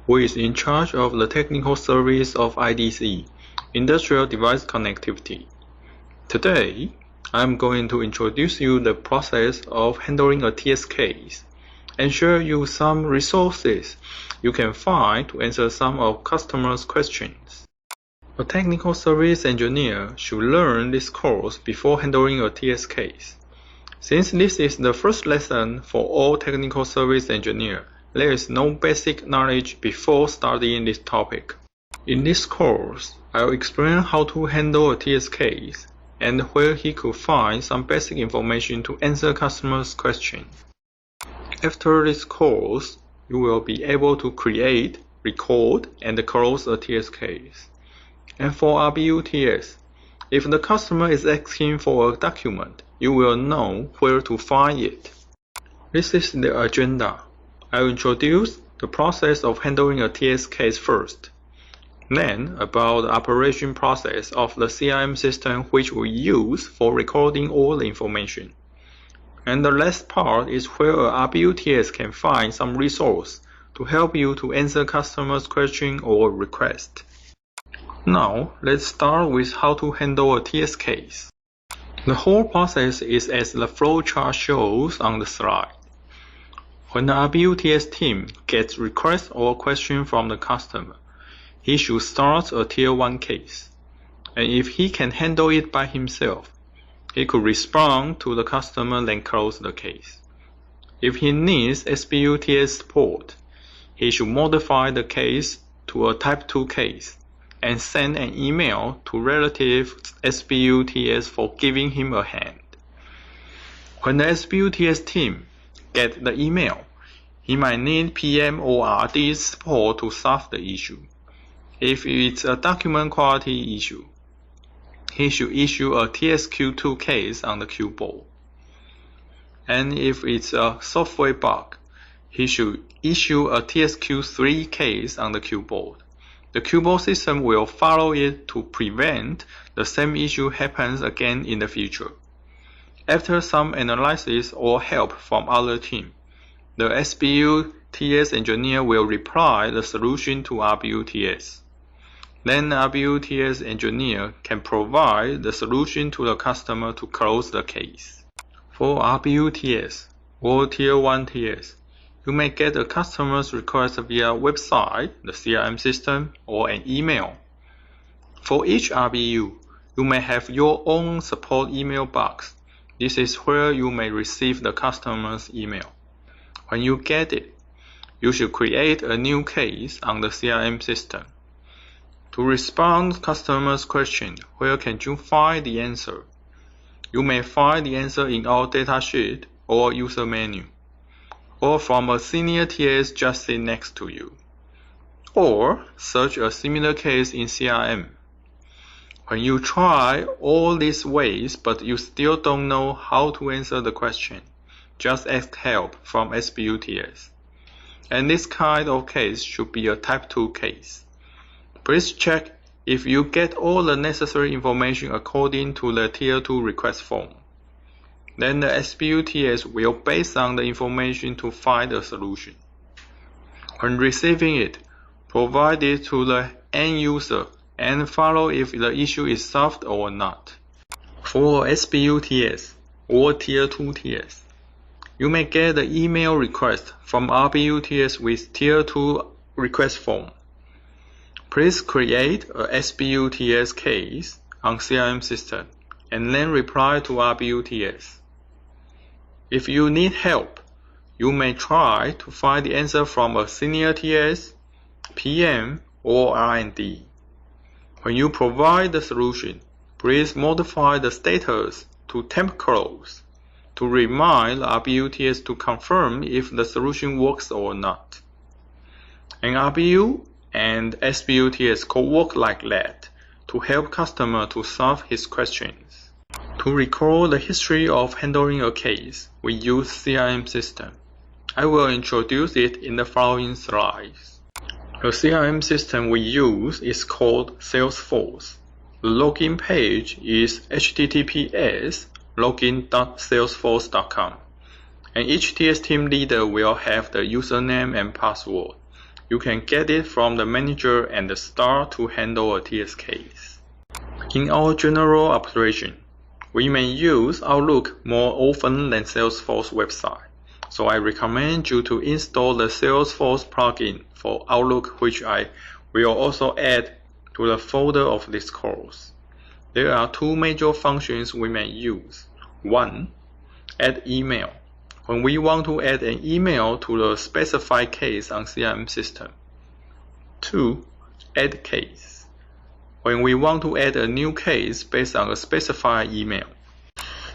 who is in charge of the technical service of IDC, Industrial Device Connectivity. Today, I'm going to introduce you the process of handling a TS case and share you some resources you can find to answer some of customers' questions. A technical service engineer should learn this course before handling a TS case. Since this is the first lesson for all technical service engineers, there is no basic knowledge before studying this topic. In this course, I'll explain how to handle a TS case and where he could find some basic information to answer customers' questions. After this course, you will be able to create, record, and close a TS case. And for RBU-TS, if the customer is asking for a document, you will know where to find it. This is the agenda. I will introduce the process of handling a TS case first. Then, about the operation process of the CRM system which we use for recording all the information. And the last part is where a RBU-TS can find some resource to help you to answer customers' question or request. Now, let's start with how to handle a TS case. The whole process is as the flowchart shows on the slide. When the RBU-TS team gets request or question from the customer, he should start a Tier 1 case. And if he can handle it by himself, he could respond to the customer then close the case. If he needs SBU-TS support, he should modify the case to a Type 2 case and send an email to relative SBU-TS for giving him a hand. When the SBU-TS team gets the email, he might need PM or RD's support to solve the issue. If it's a document quality issue, he should issue a TSQ2 case on the Q board. And if it's a software bug, he should issue a TSQ3 case on the Q board. The Q board system will follow it to prevent the same issue happens again in the future. After some analysis or help from other team, the SBU-TS engineer will reply the solution to RBU-TS. Then the RBU-TS engineer can provide the solution to the customer to close the case. For RBU-TS or Tier 1 TS, you may get a customer's request via website, the CRM system, or an email. For each RBU, you may have your own support email box. This is where you may receive the customer's email. When you get it, you should create a new case on the CRM system. To respond to customers' question, where can you find the answer? You may find the answer in our datasheet or user menu, or from a senior TS just sit next to you, or search a similar case in CRM. When you try all these ways but you still don't know how to answer the question, just ask help from SBU-TS. And this kind of case should be a Type 2 case. Please check if you get all the necessary information according to the Tier 2 request form. Then the SBU-TS will base on the information to find a solution. When receiving it, provide it to the end user and follow if the issue is solved or not. For SBU-TS or Tier 2 TS, you may get the email request from RBU-TS with Tier 2 request form. Please create a SBU-TS case on CRM system and then reply to RBU-TS. If you need help, you may try to find the answer from a senior TS, PM, or R&D. When you provide the solution, please modify the status to temp close to remind RBU-TS to confirm if the solution works or not. An RBU and SBU-TS could work like that to help customer to solve his questions. To recall the history of handling a case, we use CRM system. I will introduce it in the following slides. The CRM system we use is called Salesforce. The login page is https://login.salesforce.com, and each TS team leader will have the username and password. You can get it from the manager and start to handle a TS case. In our general operation, we may use Outlook more often than Salesforce website, so I recommend you to install the Salesforce plugin for Outlook, which I will also add to the folder of this course. There are two major functions we may use. 1. Add email. When we want to add an email to the specified case on CRM system. 2. Add case. When we want to add a new case based on a specified email.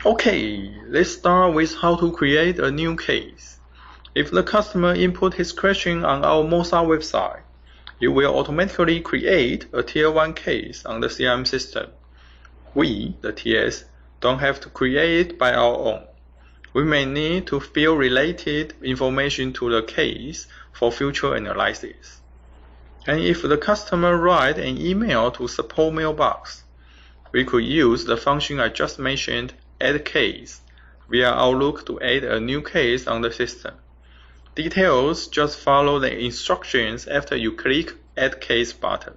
Okay, let's start with how to create a new case. If the customer input his question on our Mozart website, it will automatically create a Tier 1 case on the CRM system. We, the TS, don't have to create it by our own. We may need to fill related information to the case for future analysis. And if the customer writes an email to support mailbox, we could use the function I just mentioned, add case, via Outlook to add a new case on the system. Details just follow the instructions after you click Add Case button.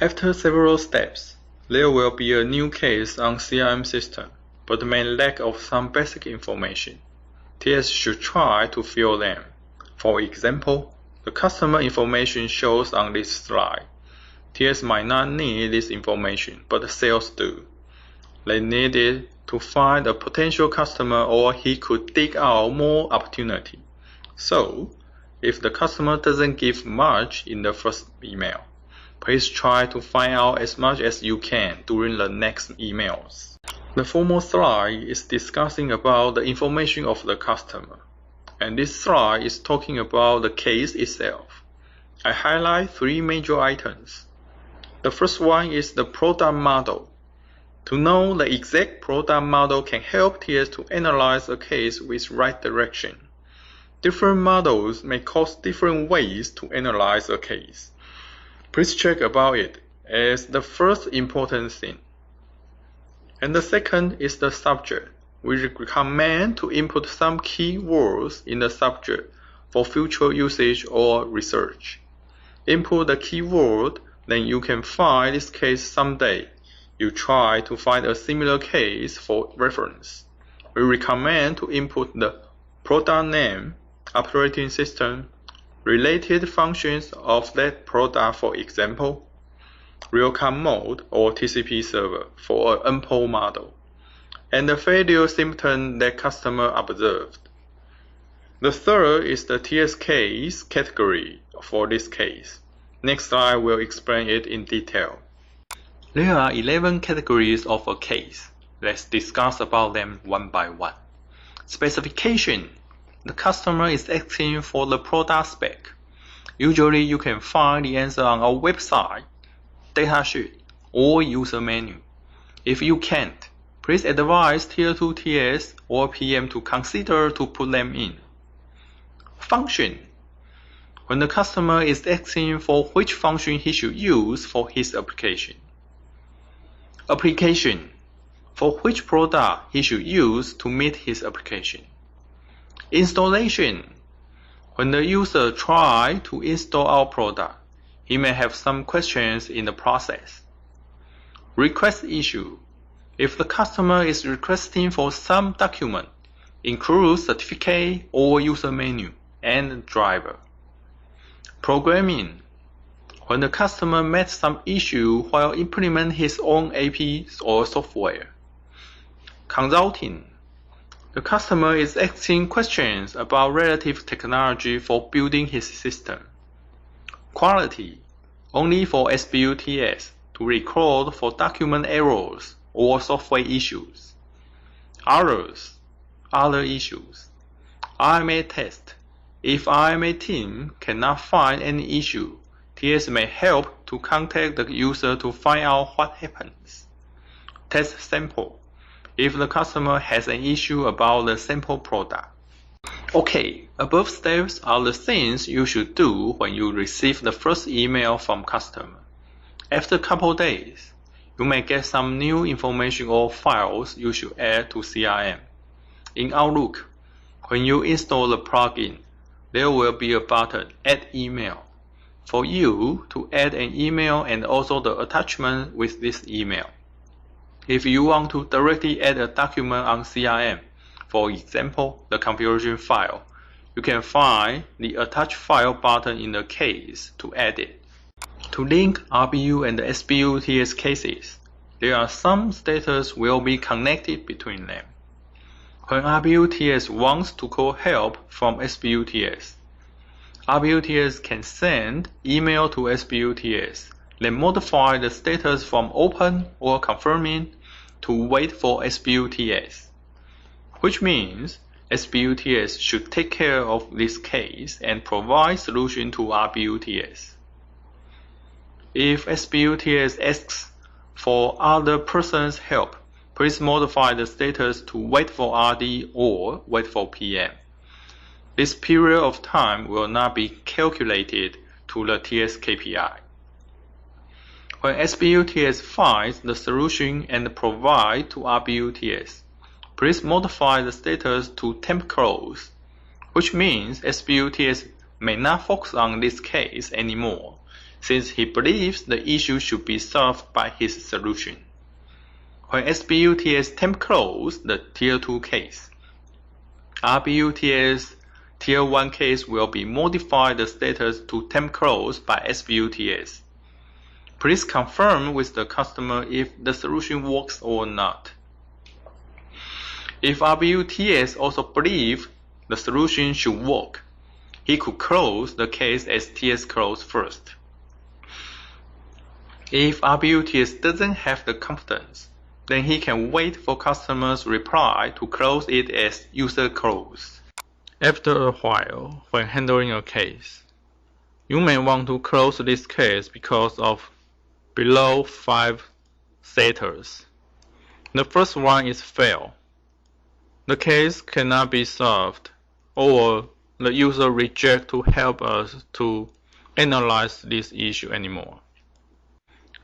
After several steps, there will be a new case on CRM system, but may lack of some basic information. TS should try to fill them. For example, the customer information shows on this slide. TS might not need this information, but sales do. They need it to find a potential customer, or he could dig out more opportunity. So, if the customer doesn't give much in the first email, please try to find out as much as you can during the next emails. The former slide is discussing about the information of the customer, and this slide is talking about the case itself. I highlight three major items. The first one is the product model. To know the exact product model can help TS to analyze a case with right direction. Different models may cause different ways to analyze a case. Please check about it as the first important thing. And the second is the subject. We recommend to input some keywords in the subject for future usage or research. Input the keyword, then you can find this case someday. You try to find a similar case for reference. We recommend to input the product name, operating system, related functions of that product, for example, real-time mode or TCP server for an endpoint model, and the failure symptom that customer observed. The third is the TS case category for this case. Next slide will explain it in detail. There are 11 categories of a case. Let's discuss about them one by one. Specification. The customer is asking for the product spec. Usually you can find the answer on our website, datasheet, or user menu. If you can't, please advise Tier 2 TS or PM to consider to put them in. Function. When the customer is asking for which function he should use for his application. Application. For which product he should use to meet his application. Installation. When the user tries to install our product, he may have some questions in the process. Request issue. If the customer is requesting for some document, include certificate or user menu and driver. Programming. When the customer met some issue while implementing his own AP or software. Consulting. The customer is asking questions about relative technology for building his system. Quality. Only for SBUTS to record for document errors or software issues. Others. Other issues. RMA test. If RMA team cannot find any issue, TS may help to contact the user to find out what happens. Test sample. If the customer has an issue about the sample product. Okay, above steps are the things you should do when you receive the first email from customer. After a couple days, you may get some new information or files you should add to CRM. In Outlook, when you install the plugin, there will be a button, Add Email, for you to add an email and also the attachment with this email. If you want to directly add a document on CRM, for example, the configuration file, you can find the Attach File button in the case to add it. To link RBU and SBUTS cases, there are some status will be connected between them. When RBUTS wants to call help from SBUTS, RBUTS can send email to SBUTS, then modify the status from open or confirming to wait for SBUTS, which means SBUTS should take care of this case and provide solution to RBUTS. If SBUTS asks for other person's help, please modify the status to wait for RD or wait for PM. This period of time will not be calculated to the TS KPI. When SBUTS finds the solution and provide to RBUTS, please modify the status to temp close, which means SBUTS may not focus on this case anymore, since he believes the issue should be solved by his solution. When SBUTS temp close the Tier 2 case, RBUTS Tier 1 case will be modified the status to temp close by SBUTS. Please confirm with the customer if the solution works or not. If RBUTS also believes the solution should work, he could close the case as TS close first. If RBUTS doesn't have the confidence, then he can wait for customer's reply to close it as user close. After a while, when handling a case, you may want to close this case because of below 5 status. The first one is fail. The case cannot be solved, or the user rejects to help us to analyze this issue anymore.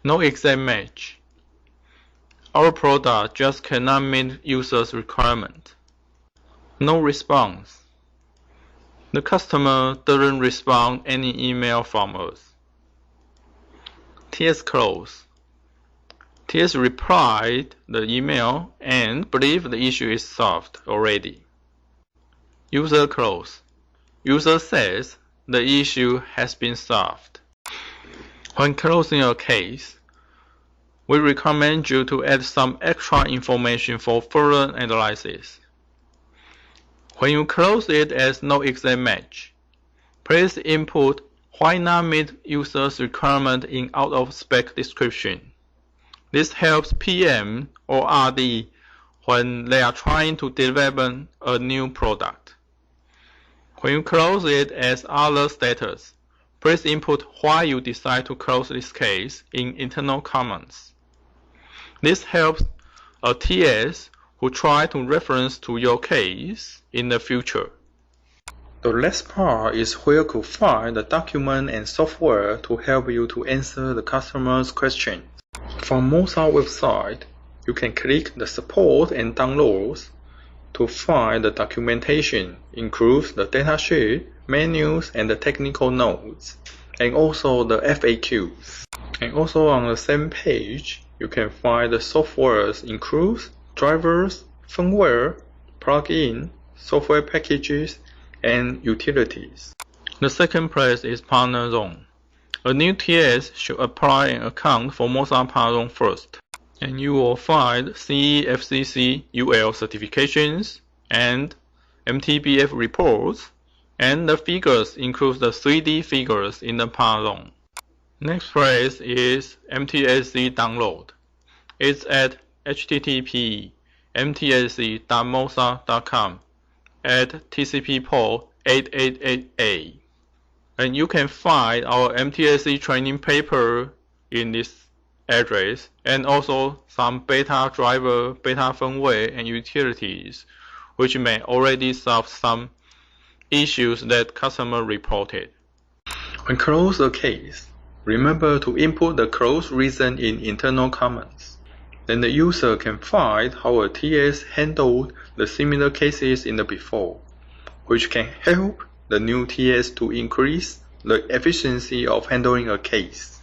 No exact match. Our product just cannot meet users' requirement. No response. The customer doesn't respond any email from us. TS close. TS replied the email and believe the issue is solved already. User close. User says the issue has been solved. When closing a case, we recommend you to add some extra information for further analysis. When you close it as no exact match, please input why not meet user's requirement in out-of-spec description. This helps PM or RD when they are trying to develop a new product. When you close it as other status, please input why you decide to close this case in internal comments. This helps a TS who try to reference to your case in the future. The last part is where to find the document and software to help you to answer the customer's question. From Mozart website, you can click the support and downloads to find the documentation, includes the datasheet, menus, and the technical notes, and also the FAQs. And also on the same page, you can find the softwares includes drivers, firmware, plugin, software packages, and utilities. The second place is Partner Zone. A new TS should apply an account for Mozart Partner Zone first, and you will find CE FCC UL certifications and MTBF reports, and the figures include the 3D figures in the Partner Zone. Next place is MTSC download. It's at http://mtsc.mozart.com at TCP port 888A. And you can find our MTSC training paper in this address, and also some beta driver, beta firmware, and utilities, which may already solve some issues that customer reported. When close a case, remember to input the close reason in internal comments. Then the user can find how a TS handled the similar cases in the before, which can help the new TS to increase the efficiency of handling a case.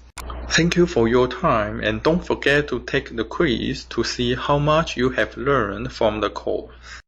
Thank you for your time, and don't forget to take the quiz to see how much you have learned from the course.